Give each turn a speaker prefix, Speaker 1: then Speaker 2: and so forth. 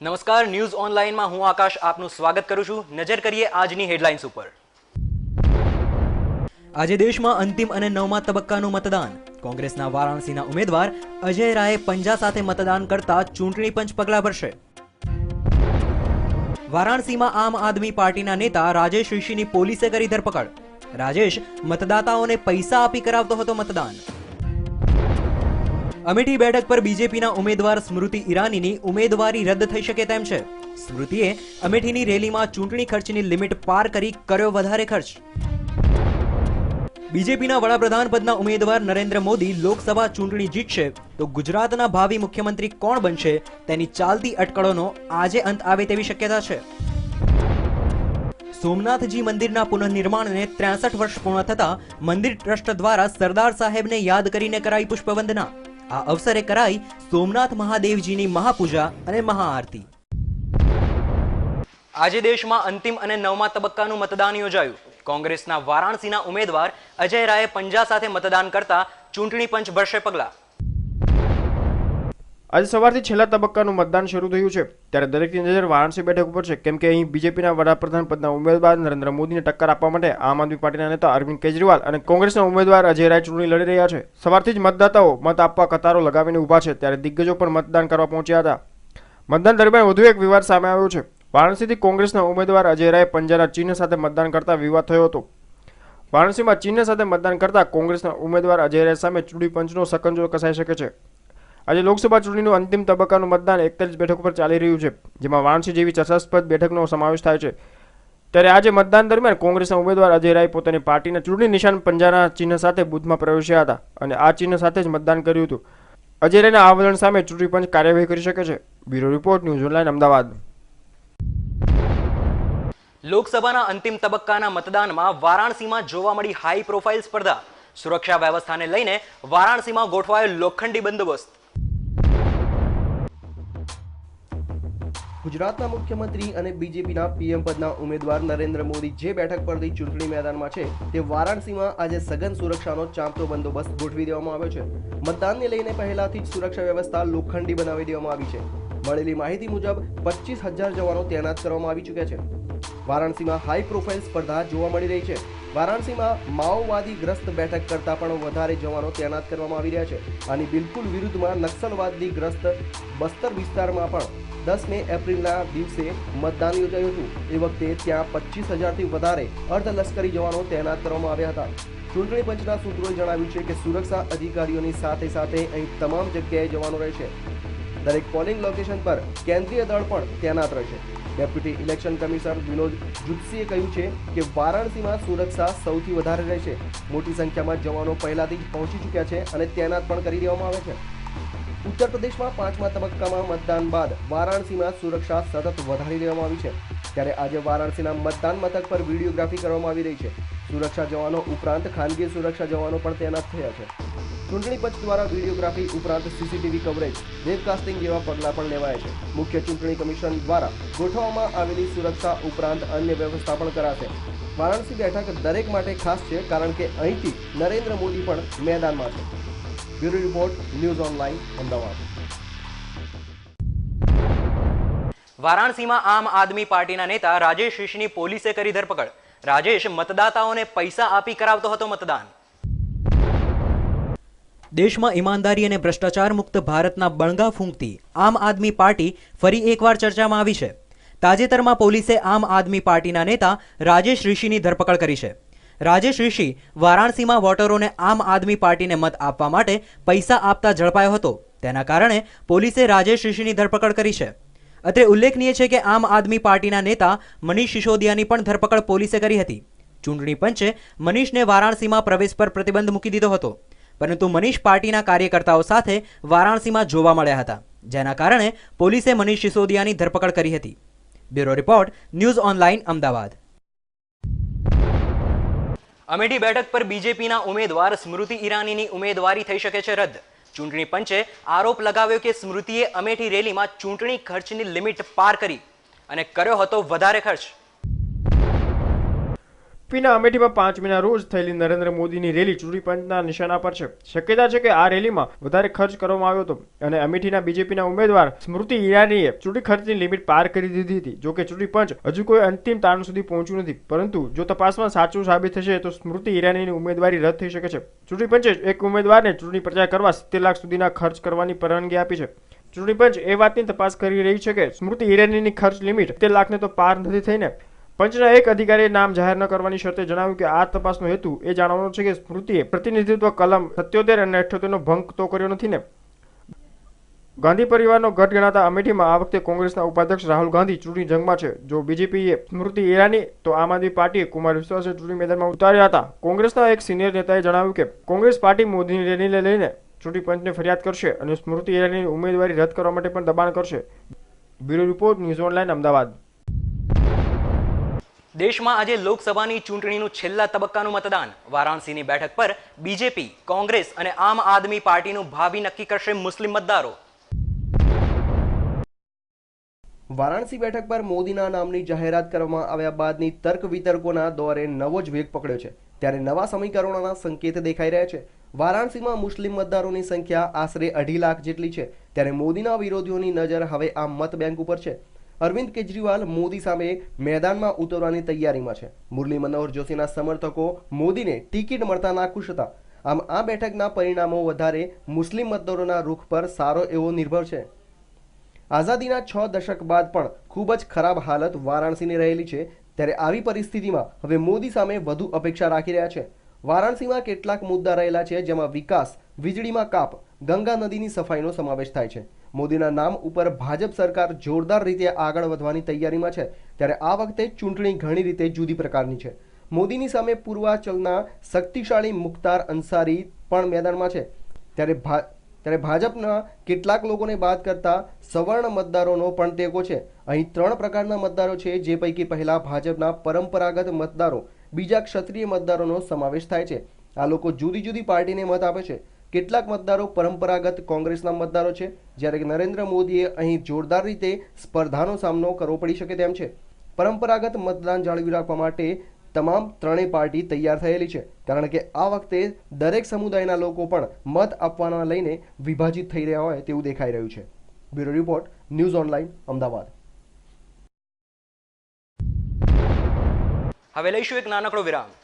Speaker 1: નમસ્કાર, ન્યૂઝ ઓનલાઈનમાં હું આકાશ આપનું સ્વાગત કરું છું। નજર કરીએ આજની હેડલાઇન્સ ઉપર। આજે દેશમાં અંતિમ અને નવમા તબક્કાનું મતદાન। કોંગ્રેસના વારાણસીના ઉમેદવાર અજય રાયે પંજા સાથે મતદાન કરતા ચૂંટણી પંચ પગલાં ભરશે। વારાણસીમાં આમ આદમી પાર્ટીના નેતા રાજેશ ઋષિની પોલીસે કરી ધરપકડ। રાજેશ મતદાતાઓને પૈસા આપી કરાવતો હતો મતદાન। અમેઠી બેઠક પર બીજેપીના ઉમેદવાર સ્મૃતિ ઈરાનીની ઉમેદવારી રદ થઈ શકે તેમ છે। સ્મૃતિએ અમેઠીની રેલીમાં ચૂંટણી ખર્ચની લિમિટ પાર કરી કર્યો વધારે ખર્ચ। બીજેપીના વડાપ્રધાન પદના ઉમેદવાર નરેન્દ્ર મોદી લોકસભા ચૂંટણી જીતશે તો ગુજરાતના ભાવિ મુખ્યમંત્રી કોણ બનશે તેની ચાલતી અટકળોનો આજે અંત આવે તેવી શક્યતા છે। સોમનાથજી મંદિરના પુનઃનિર્માણને 63 વર્ષ પૂર્ણ થતા મંદિર ટ્રસ્ટ દ્વારા સરદાર સાહેબને યાદ કરીને કરાઈ પુષ્પવંદના। આ અવસરે કરાઈ સોમનાથ મહાદેવજીની મહાપૂજા અને મહાઆરતી। આજે દેશમાં અંતિમ અને નવમા તબક્કાનું મતદાન યોજાયું। કોંગ્રેસના વારાણસીના ઉમેદવાર અજય રાયે પંજા સાથે મતદાન કરતા ચૂંટણી પંચ ભરશે પગલાં।
Speaker 2: આજે સવારથી છેલ્લા તબક્કાનું મતદાન શરૂ થયું છે ત્યારે દરેકની નજર વારાણસી બેઠક ઉપર છે કેમ કે અહીં બીજેપીના વડાપ્રધાન પદના ઉમેદવાર નરેન્દ્ર મોદીને ટક્કર આપવા માટે આમ આદમી પાર્ટીના નેતા અરવિંદ કેજરીવાલ અને કોંગ્રેસના ઉમેદવાર અજય રાય ચૂંટણી લડી રહ્યા છે। સવારથી જ મતદાતાઓ મત આપવા કતારો લગાવીને ઊભા છે ત્યારે દિગ્ગજો પણ મતદાન કરવા પહોંચ્યા હતા। મતદાન દરમિયાન વધુ એક વિવાદ સામે આવ્યો છે। વારાણસીથી કોંગ્રેસના ઉમેદવાર અજય રાય પંજાના ચિહ્ન સાથે મતદાન કરતા વિવાદ થયો હતો। વારાણસીમાં ચિહ્ન સાથે મતદાન કરતા કોંગ્રેસના ઉમેદવાર અજય રાય સામે ચૂંટણી પંચનો સકંજો કસાઈ શકે છે। આજે લોકસભા ચૂંટણીનું અંતિમ તબક્કાનું મતદાન 41 બેઠકો પર ચાલી રહ્યું છે જેમાં વારાણસી જેવી ચર્ચાસ્પદ બેઠકનો સમાવેશ થાય છે। ત્યારે આજે મતદાન દરમિયાન કોંગ્રેસના ઉમેદવાર અજય રાય પોતાની પાર્ટીના ચૂંટણી નિશાન પંજાના ચિહ્ન સાથે બૂથમાં પ્રવેશ્યા હતા અને આ ચિહ્ન સાથે જ મતદાન કર્યું હતું। અજય રાયના આ વલણ સામે ચૂંટણી પંચ કાર્યવાહી કરી શકે છે। Bureau report, news online, Ahmedabad.
Speaker 1: લોકસભાના અંતિમ તબક્કાના મતદાનમાં વારાણસીમાં જોવા મળી હાઈ પ્રોફાઇલ સ્પર્ધા। સુરક્ષા વ્યવસ્થાને લઈને વારાણસીમાં ગોઠવાયો લોખંડી બંદોબસ્ત।
Speaker 3: ગુજરાતના મુખ્યમંત્રી અને બીજેપીના પીએમ પદના ઉમેદવાર નરેન્દ્ર મોદી જે બેઠક પરથી ચૂંટણી મેદાનમાં છે તે વારાણસીમાં આજે સઘન સુરક્ષાનો ચાંપતો બંદોબસ્ત ગોઠવી દેવામાં આવ્યો છે। મતદાનને લઈને પહેલાથી જ સુરક્ષા વ્યવસ્થા લોખંડી બનાવી દેવામાં આવી છે। મળેલી માહિતી મુજબ 25,000 જવાનો તૈનાત કરવામાં આવી ચૂક્યા છે। વારાણસીમાં હાઈ પ્રોફાઇલ સ્પર્ધા જોવા મળી રહી છે। વારાણસીમાં માઓવાદી ગ્રસ્ત બેઠક કરતાં પણ વધારે જવાનો તૈનાત કરવામાં આવી રહ્યા છે। આની બિલકુલ વિરુદ્ધમાં નક્સલવાદી ગ્રસ્ત બસ્તર વિસ્તારમાં પણ 10 એપ્રિલના દિવસે મતદાન યોજાયું હતું। એ વખતે ત્યાં 25,000થી વધારે અર્ધલશ્કરી જવાનો તૈનાત કરવામાં આવ્યા હતા। ચૂંટણી પંચના સૂત્રોએ જણાવ્યું છે કે સુરક્ષા અધિકારીઓની સાથે સાથે અહીં તમામ જગ્યાએ જવાનો રહેશે। દરેક પોલિંગ લોકેશન પર કેન્દ્રીય દળ પણ તૈનાત રહેશે। ડેપ્યુટી ઇલેક્શન કમિશનર વિનોદ જુત્સીએ કહ્યું છે કે વારાણસીમાં સુરક્ષા સૌથી વધારે રહેશે। મોટી સંખ્યામાં જવાનો પહેલાથી જ પહોંચી ચૂક્યા છે અને તૈનાત પણ કરી દેવામાં આવે છે। ઉત્તર પ્રદેશમાં 5મા તબક્કામાં મતદાન બાદ વારાણસીમાં સુરક્ષા સતત વધારી દેવામાં આવી છે ત્યારે આજે વારાણસીના મતદાન મથક પર વિડીયોગ્રાફી કરવામાં આવી રહી છે। સુરક્ષા જવાનો ઉપરાંત ખાનગી સુરક્ષા જવાનો પણ તૈનાત થયા છે। ચૂંટણી પંચ દ્વારા વિડીયોગ્રાફી ઉપરાંત સીસીટીવી કવરેજ, વેબકાસ્ટિંગ જેવા પગલાં પણ લેવાયા છે। મુખ્ય ચૂંટણી કમિશન દ્વારા ગોઠવવામાં આવેલી સુરક્ષા ઉપરાંત અન્ય વ્યવસ્થા પણ કરાશે। વારાણસી બેઠક દરેક માટે ખાસ છે કારણ કે અહીંથી નરેન્દ્ર મોદી પણ મેદાનમાં છે। Bureau report, news online, Ahmedabad.
Speaker 1: વારાણસીમાં આમ આદમી પાર્ટીના નેતા રાજેશ ઋષિની પોલીસે કરી ધરપકડ। રાજેશ મતદાતાઓને પૈસા આપી કરાવતો હતો મતદાન। દેશમાં ઈમાનદારી અને ભ્રષ્ટાચાર મુક્ત ભારતના બણગા ફૂંકતી આમ આદમી પાર્ટી ફરી એકવાર ચર્ચામાં આવી છે। તાજેતરમાં પોલીસે આમ આદમી પાર્ટીના નેતા રાજેશ ઋષિની ધરપકડ કરી છે। રાજેશ ઋષિ વારાણસીમાં વોટરોને આમ આદમી પાર્ટીને મત આપવા માટે પૈસા આપતા ઝડપાયો હતો। તેના કારણે પોલીસે રાજેશ ઋષિની ધરપકડ કરી છે। અત્રે ઉલ્લેખનીય છે કે આમ આદમી પાર્ટીના નેતા મનીષ સિસોદિયાની પણ ધરપકડ પોલીસે કરી હતી। ચૂંટણી પંચે મનીષને વારાણસીમાં પ્રવેશ પર પ્રતિબંધ મૂકી દીધો હતો પરંતુ મનીષ પાર્ટીના કાર્યકર્તાઓ સાથે વારાણસીમાં જોવા મળ્યા હતા જેના કારણે પોલીસે મનીષ સિસોદિયાની ધરપકડ કરી હતી। Bureau report, news online, Ahmedabad. Amethi બેઠક પર બીજેપીના ઉમેદવાર સ્મૃતિ ઈરાનીની ઉમેદવારી થઈ શકે છે રદ। ચૂંટણી પંચે આરોપ લગાવ્યો કે સ્મૃતિએ અમેઠી રેલીમાં ચૂંટણી ખર્ચની લિમિટ પાર કરી અને કર્યો હતો વધારે ખર્ચ।
Speaker 2: યુપીના અમેઠીમાં 5 મેના રોજ થયેલી નરેન્દ્ર મોદીની રેલી ચૂંટણી પંચના નિશાના પર છે. શક્યતા છે કે આ રેલીમાં વધારે ખર્ચ કરવામાં આવ્યો હતો અને અમેઠીના બીજેપીના ઉમેદવાર સ્મૃતિ ઈરાનીએ ચૂંટણી ખર્ચની લિમિટ પાર કરી દીધી હતી. જોકે ચૂંટણી પંચ હજુ કોઈ અંતિમ તારણ સુધી પહોંચ્યું નથી, પરંતુ જો તપાસમાં સાચું સાબિત થશે તો સ્મૃતિ ઈરાનીની ઉમેદવારી રદ થઈ શકે છે. ચૂંટણી પંચે એક ઉમેદવારને ચૂંટણી પ્રચાર કરવા 70 લાખ સુધીના ખર્ચ કરવાની પરવાનગી આપી છે. ચૂંટણી પંચ એ વાતની તપાસ કરી રહી છે કે સ્મૃતિ ઈરાનીની ખર્ચ લિમિટ 70 લાખને તો પાર નથી થઈને. પંચના એક અધિકારીએ નામ જાહેર ન કરવાની શરતે જણાવ્યું કે આ તપાસનો હેતુ એ જાણવાનો છે કે સ્મૃતિએ પ્રતિનિધિત્વ કલમ 77 અને 78નો ભંગ તો કર્યો નથી ને. ગાંધી પરિવારનો ગઢ ગણાતા અમેઠીમાં આ વખતે કોંગ્રેસના ઉપાધ્યક્ષ રાહુલ ગાંધી ચૂંટણી જંગમાં છે. જો બીજેપીએ સ્મૃતિ ઈરાની તો આમ આદમી પાર્ટીએ કુમાર વિશ્વાસને ચૂંટણી મેદાનમાં ઉતાર્યા હતા. કોંગ્રેસના એક સિનિયર નેતાએ જણાવ્યું કે કોંગ્રેસ પાર્ટી મોદીની રેલીને લઈને ચૂંટણી પંચને ફરિયાદ કરશે અને સ્મૃતિ ઈરાનીની ઉમેદવારી રદ કરવા માટે પણ દબાણ કરશે. Bureau report, news online, Ahmedabad.
Speaker 1: દેશમાં આજે લોકસભાની ચૂંટણીનું છેલ્લા તબક્કાનું મતદાન. વારાણસીની બેઠક પર બીજેપી, કોંગ્રેસ અને આમ આદમી પાર્ટીનું ભાવિ નક્કી કરશે મુસ્લિમ મતદારો.
Speaker 3: વારાણસી બેઠક પર મોદીના નામની જાહેરાત કરવામાં આવ્યા બાદની તર્ક વિતર્કોના દોરે નવો જ વેગ પકડ્યો છે. ત્યારે નવા સમીકરણોના સંકેત દેખાઈ રહ્યા છે. વારાણસીમાં મુસ્લિમ મતદારોની સંખ્યા આશરે 2.5 લાખ જેટલી છે. ત્યારે મોદીના વિરોધીઓની નજર હવે આ મત બેંક ઉપર છે. અરવિંદ કેજરીવાલ મોદી સામે મેદાનમાં ઉતરવાની તૈયારીમાં છે. મુરલી મનોહર જોશીના સમર્થકો મોદીને ટિકિટ મળતા નાખુશ હતા. આમ આ બેઠકના પરિણામો વધારે મુસ્લિમ મતદારોના રૂખ પર સારો એવો નિર્ભર છે. આઝાદીના 6 દશક બાદ પણ ખૂબ જ ખરાબ હાલત વારાણસીની રહેલી છે. ત્યારે આવી પરિસ્થિતિમાં હવે મોદી સામે વધુ અપેક્ષા રાખી રહ્યા છે. વારાણસીમાં કેટલાક મુદ્દા રહેલા છે, જેમાં વિકાસ, વીજળીમાં કાપ, ગંગા નદીની સફાઈનો સમાવેશ થાય છે. મોદીના નામ ઉપર ભાજપ સરકાર જોરદાર રીતે આગળ વધવાની તૈયારીમાં છે. ત્યારે આ વખતે ચૂંટણી ઘણી રીતે જુદી પ્રકારની છે. મોદીની સામે પૂર્વાંચલના શક્તિશાળી મુખ્તાર અંસારી પણ મેદાનમાં છે. ત્યારે ભાજપના કેટલાક લોકોને બાદ કરતા સવર્ણ મતદારોનો પણ ટેકો છે. અહીં 3 પ્રકારના મતદારો છે, જે પૈકી પહેલા ભાજપના પરંપરાગત મતદારો, બીજા ક્ષત્રિય મતદારોનો સમાવેશ થાય છે. આ લોકો જુદી જુદી પાર્ટીને મત આપે છે. કેટલાક મતદારો પરંપરાગત કોંગ્રેસના મતદારો છે, જ્યારે નરેન્દ્ર મોદીએ અહીં જોરદાર રીતે સ્પર્ધાનો સામનો કરવો પડી શકે તેમ છે. પરંપરાગત મતદાન જાળવી રાખવા માટે તમામ ત્રણેય પાર્ટી તૈયાર થયેલી છે, કારણ કે આ વખતે દરેક સમુદાયના લોકો પણ મત આપવાના લઈને વિભાજિત થઈ રહ્યા હોય તેવું દેખાઈ રહ્યું છે. Bureau report, news online, Ahmedabad.
Speaker 1: હવે લઈશું એક નાનકડો વિરામ.